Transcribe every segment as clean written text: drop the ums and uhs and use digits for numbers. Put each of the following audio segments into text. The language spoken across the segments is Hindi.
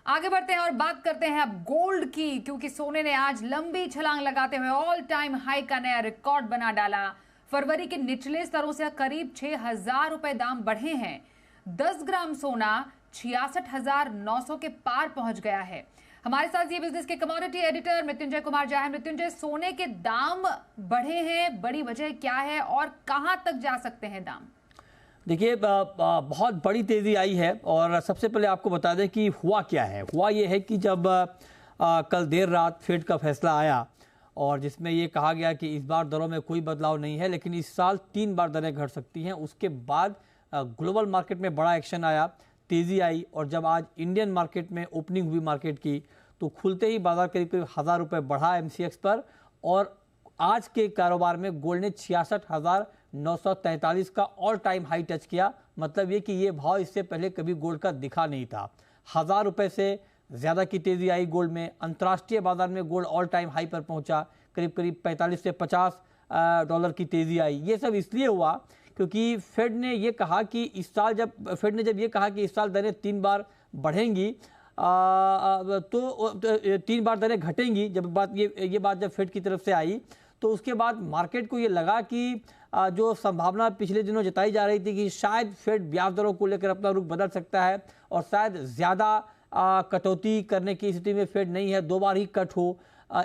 आगे बढ़ते हैं और बात करते हैं अब गोल्ड की, क्योंकि सोने ने आज लंबी छलांग लगाते हुए ऑल टाइम हाई का नया रिकॉर्ड बना डाला। फरवरी के निचले स्तरों से करीब 6,000 रुपए दाम बढ़े हैं। 10 ग्राम सोना 66,900 के पार पहुंच गया है। हमारे साथ ये बिजनेस के कमोडिटी एडिटर मृत्युंजय कुमार झा है। मृत्युंजय, सोने के दाम बढ़े हैं, बड़ी वजह क्या है और कहां तक जा सकते हैं दाम? देखिए, बहुत बड़ी तेज़ी आई है और सबसे पहले आपको बता दें कि हुआ क्या है। हुआ ये है कि जब कल देर रात फेड का फैसला आया और जिसमें ये कहा गया कि इस बार दरों में कोई बदलाव नहीं है, लेकिन इस साल 3 बार दरें घट सकती हैं। उसके बाद ग्लोबल मार्केट में बड़ा एक्शन आया, तेज़ी आई और जब आज इंडियन मार्केट में ओपनिंग हुई मार्केट की तो खुलते ही बाजार करीब करीब 1,000 रुपये बढ़ा MCX पर और आज के कारोबार में गोल्ड ने 66,943 का ऑल टाइम हाई टच किया। मतलब ये कि ये भाव इससे पहले कभी गोल्ड का दिखा नहीं था। 1,000 रुपये से ज़्यादा की तेज़ी आई गोल्ड में। अंतर्राष्ट्रीय बाजार में गोल्ड ऑल टाइम हाई पर पहुंचा, करीब करीब 45 से 50 डॉलर की तेज़ी आई। ये सब इसलिए हुआ क्योंकि फेड ने ये कहा कि इस साल जब इस साल दरें 3 बार बढ़ेंगी तो 3 बार दरें घटेंगी। जब ये बात जब फेड की तरफ से आई तो उसके बाद मार्केट को ये लगा कि जो संभावना पिछले दिनों जताई जा रही थी कि शायद फेड ब्याज दरों को लेकर अपना रुख बदल सकता है और शायद ज़्यादा कटौती करने की स्थिति में फेड नहीं है, 2 बार ही कट हो,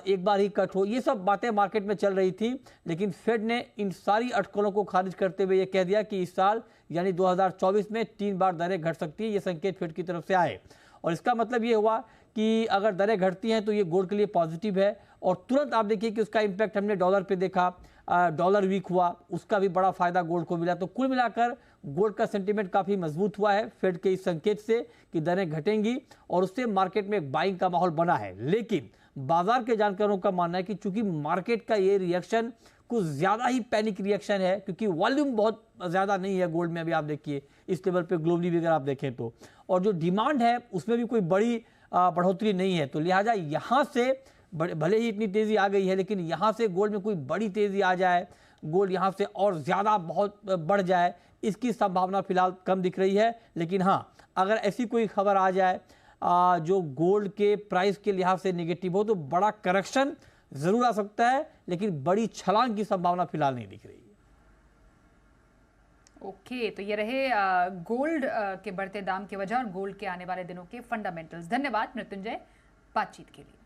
1 बार ही कट हो, ये सब बातें मार्केट में चल रही थी। लेकिन फेड ने इन सारी अटकलों को खारिज करते हुए ये कह दिया कि इस साल यानी 2024 में 3 बार दरें घट सकती है। ये संकेत फेड की तरफ से आए और इसका मतलब ये हुआ कि अगर दरें घटती हैं तो ये गोल्ड के लिए पॉजिटिव है और तुरंत आप देखिए कि उसका इम्पैक्ट हमने डॉलर पे देखा। डॉलर वीक हुआ, उसका भी बड़ा फायदा गोल्ड को मिला। तो कुल मिलाकर गोल्ड का सेंटीमेंट काफ़ी मजबूत हुआ है फेड के इस संकेत से कि दरें घटेंगी और उससे मार्केट में एक बाइंग का माहौल बना है। लेकिन बाजार के जानकारों का मानना है कि चूंकि मार्केट का ये रिएक्शन कुछ ज़्यादा ही पैनिक रिएक्शन है, क्योंकि वॉल्यूम बहुत ज़्यादा नहीं है गोल्ड में। अभी आप देखिए इस लेवल पे ग्लोबली भी अगर आप देखें तो, और जो डिमांड है उसमें भी कोई बड़ी बढ़ोतरी नहीं है। तो लिहाजा यहाँ से भले ही इतनी तेज़ी आ गई है, लेकिन यहाँ से गोल्ड में कोई बड़ी तेज़ी आ जाए, गोल्ड यहाँ से और ज़्यादा बहुत बढ़ जाए, इसकी संभावना फिलहाल कम दिख रही है। लेकिन हाँ, अगर ऐसी कोई खबर आ जाए जो गोल्ड के प्राइस के लिहाज से नेगेटिव हो तो बड़ा करेक्शन ज़रूर आ सकता है, लेकिन बड़ी छलांग की संभावना फिलहाल नहीं दिख रही है। ओके, तो ये रहे गोल्ड के बढ़ते दाम की वजह और गोल्ड के आने वाले दिनों के फंडामेंटल्स। धन्यवाद मृत्युंजय बातचीत के लिए।